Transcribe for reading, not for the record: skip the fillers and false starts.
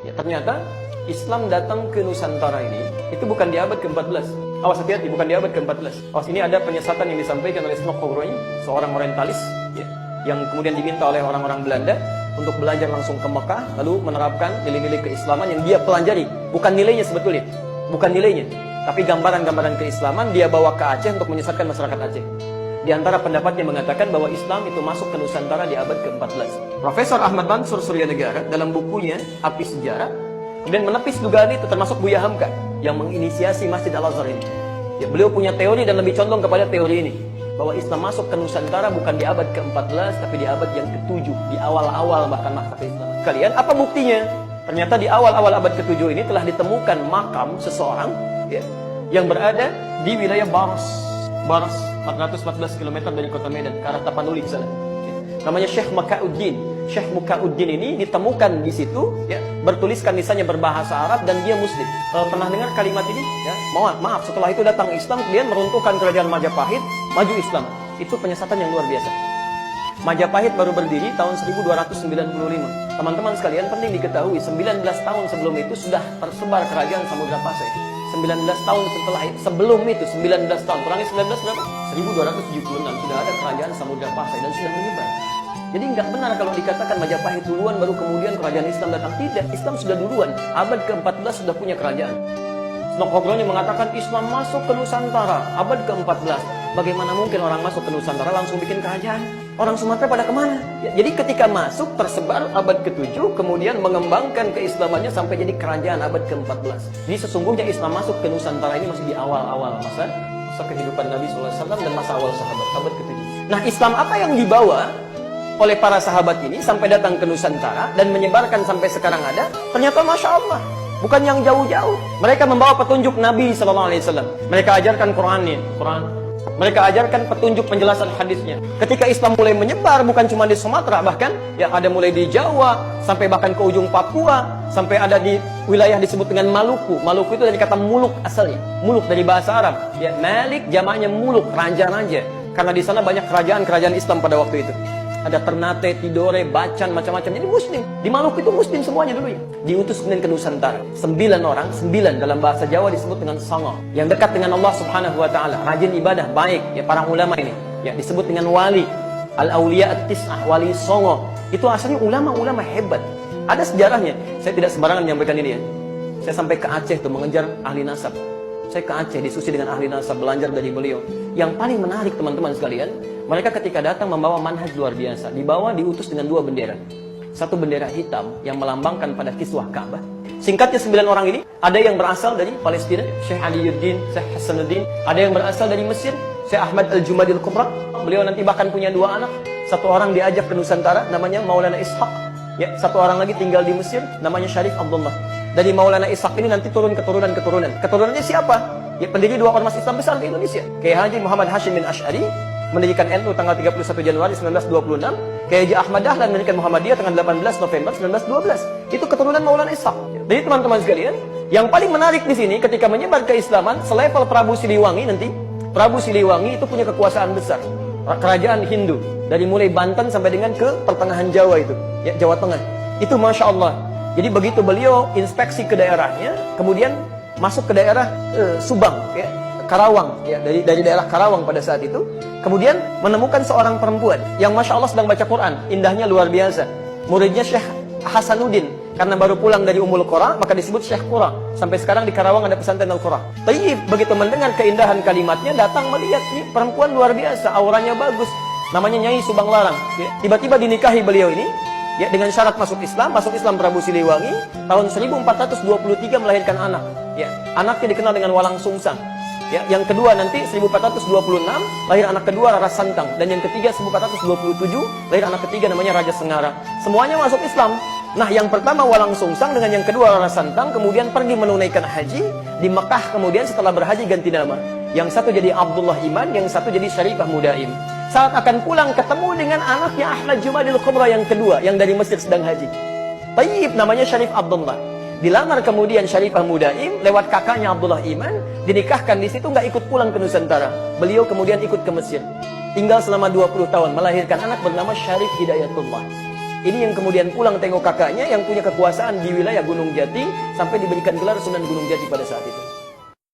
Ya, ternyata Islam datang ke Nusantara ini itu bukan di abad ke-14. Awas hati-hati, bukan di abad ke-14. Awas, ini ada penyesatan yang disampaikan oleh Snokhogronje, seorang orientalis ya, yang kemudian diminta oleh orang-orang Belanda untuk belajar langsung ke Mekah, lalu menerapkan nilai-nilai keislaman yang dia pelajari. Bukan nilainya sebetulnya, bukan nilainya, tapi gambaran-gambaran keislaman dia bawa ke Aceh untuk menyesatkan masyarakat Aceh. Di antara pendapatnya mengatakan bahwa Islam itu masuk ke Nusantara di abad ke-14. Profesor Ahmad Mansur Suryanegara dalam bukunya Api Sejarah kemudian menepis dugaan itu, termasuk Buya Hamka yang menginisiasi Masjid Al-Azhar ini. Ya, beliau punya teori dan lebih condong kepada teori ini, bahwa Islam masuk ke Nusantara bukan di abad ke-14 tapi di abad yang ke-7, di awal-awal bahkan masa keislaman. Kalian apa buktinya? Ternyata di awal-awal abad ke-7 ini telah ditemukan makam seseorang ya, yang berada di wilayah Baras 414 km dari kota Medan ke arah Tapanuli sana. Namanya Syekh Mukauddin. Syekh Mukauddin ini ditemukan di situ ya, bertuliskan lisannya berbahasa Arab dan dia muslim. Pernah dengar kalimat ini ya? Maaf, setelah itu datang Islam kemudian meruntuhkan kerajaan Majapahit, maju Islam. Itu penyesatan yang luar biasa. Majapahit baru berdiri tahun 1295. Teman-teman sekalian, penting diketahui 19 tahun sebelum itu sudah tersebar kerajaan Samudra Pasai. 19 tahun setelah itu, sebelum itu 19 tahun, kurangi 19 berapa? 1276 sudah ada kerajaan Samudra Pasai dan sudah menyebar. Jadi nggak benar kalau dikatakan Majapahit duluan baru kemudian kerajaan Islam datang. Tidak, Islam sudah duluan. Abad ke-14 sudah punya kerajaan. Snokhogronje mengatakan Islam masuk ke Nusantara abad ke-14. Bagaimana mungkin orang masuk ke Nusantara langsung bikin kerajaan? Orang Sumatera pada kemana? Ya, jadi ketika masuk tersebar abad ke-7, kemudian mengembangkan keislamannya sampai jadi kerajaan abad ke-14. Jadi sesungguhnya Islam masuk ke Nusantara ini masih di awal-awal masa kehidupan Nabi SAW dan masa awal sahabat, abad ke-7. Nah, Islam apa yang dibawa oleh para sahabat ini sampai datang ke Nusantara dan menyebarkan sampai sekarang ada? Ternyata Masya Allah, bukan yang jauh-jauh. Mereka membawa petunjuk Nabi SAW. Mereka ajarkan Quran. Mereka ajarkan petunjuk penjelasan hadisnya. Ketika Islam mulai menyebar, bukan cuma di Sumatera, bahkan ya ada mulai di Jawa, sampai bahkan ke ujung Papua, sampai ada di wilayah disebut dengan Maluku. Maluku itu dari kata muluk asalnya. Muluk dari bahasa Arab. Ya, Malik jamaknya muluk, raja-raja. Karena di sana banyak kerajaan-kerajaan Islam pada waktu itu. Ada Ternate, Tidore, Bacan, macam-macam. Jadi muslim. Di Maluku itu muslim semuanya dulu ya. Diutus kemudian ke Nusantara. 9 orang, 9 dalam bahasa Jawa disebut dengan Songo. Yang dekat dengan Allah Subhanahu wa Ta'ala. Rajin ibadah, baik. Ya, para ulama ini. Ya, disebut dengan wali. Al-Awliya At-Tis'ah, wali Songo. Itu asalnya ulama-ulama hebat. Ada sejarahnya. Saya tidak sembarangan menyampaikan ini ya. Saya sampai ke Aceh tuh mengejar ahli nasab. Saya ke Aceh, diskusi dengan ahli nasab, belajar dari beliau. Yang paling menarik teman-teman sekalian, mereka ketika datang membawa manhaj luar biasa. Dibawa diutus dengan 2 bendera. Satu bendera hitam yang melambangkan pada kiswah Ka'bah. Singkatnya 9 orang ini, ada yang berasal dari Palestina, Syekh Aliyuddin, Syekh Hasanuddin. Ada yang berasal dari Mesir, Syekh Ahmad Al-Jumadil Kubra. Beliau nanti bahkan punya 2 anak. Satu orang diajak ke Nusantara, namanya Maulana Ishaq. Ya, satu orang lagi tinggal di Mesir, namanya Syarif Abdullah. Dari Maulana Ishaq ini nanti turun keturunan-keturunan. Keturunannya siapa? Ya, pendiri 2 ormas Islam besar di Indonesia. Kiai Haji Muhammad Hashim bin Asy'ari mendirikan NU tanggal 31 Januari 1926. Kiai Haji Ahmad Dahlan mendirikan Muhammadiyah tanggal 18 November 1912. Itu keturunan Maulana Ishaq. Jadi teman-teman sekalian, yang paling menarik di sini ketika menyebar keislaman selevel Prabu Siliwangi nanti. Prabu Siliwangi itu punya kekuasaan besar. Kerajaan Hindu dari mulai Banten sampai dengan ke pertengahan Jawa itu, ya, Jawa Tengah. Itu Masya Allah. Jadi begitu beliau inspeksi ke daerahnya, kemudian masuk ke daerah Subang, ya, Karawang, ya, dari daerah Karawang pada saat itu, kemudian menemukan seorang perempuan yang Masya Allah sedang baca Quran, indahnya luar biasa. Muridnya Syekh Hasanuddin, karena baru pulang dari Ummul Qura, maka disebut Syekh Qura. Sampai sekarang di Karawang ada pesantren Al-Qura. Tayyib, begitu mendengar keindahan kalimatnya, datang melihat, nih perempuan luar biasa, auranya bagus, namanya Nyai Subang Larang. Ya. Tiba-tiba dinikahi beliau ini, ya, dengan syarat masuk Islam Prabu Siliwangi, tahun 1423 melahirkan anak. Ya, anaknya dikenal dengan Walang Sungsang. Ya, yang kedua nanti 1426 lahir anak kedua Rara Santang, dan yang ketiga 1427 lahir anak ketiga namanya Raja Sengara. Semuanya masuk Islam. Nah, yang pertama Walang Sungsang dengan yang kedua Rara Santang kemudian pergi menunaikan haji di Mekah, kemudian setelah berhaji ganti nama. Yang satu jadi Abdullah Iman, yang satu jadi Syarifah Mudaim. Saat akan pulang ketemu dengan anaknya Ahmad Jumadil Kubra yang kedua yang dari Mesir sedang haji. Tayyib, namanya Syarif Abdullah. Dilamar kemudian Syarifah Mudaim lewat kakaknya Abdullah Iman, dinikahkan di situ, nggak ikut pulang ke Nusantara. Beliau kemudian ikut ke Mesir. Tinggal selama 20 tahun melahirkan anak bernama Syarif Hidayatullah. Ini yang kemudian pulang tengok kakaknya yang punya kekuasaan di wilayah Gunung Jati sampai diberikan gelar Sunan Gunung Jati pada saat itu.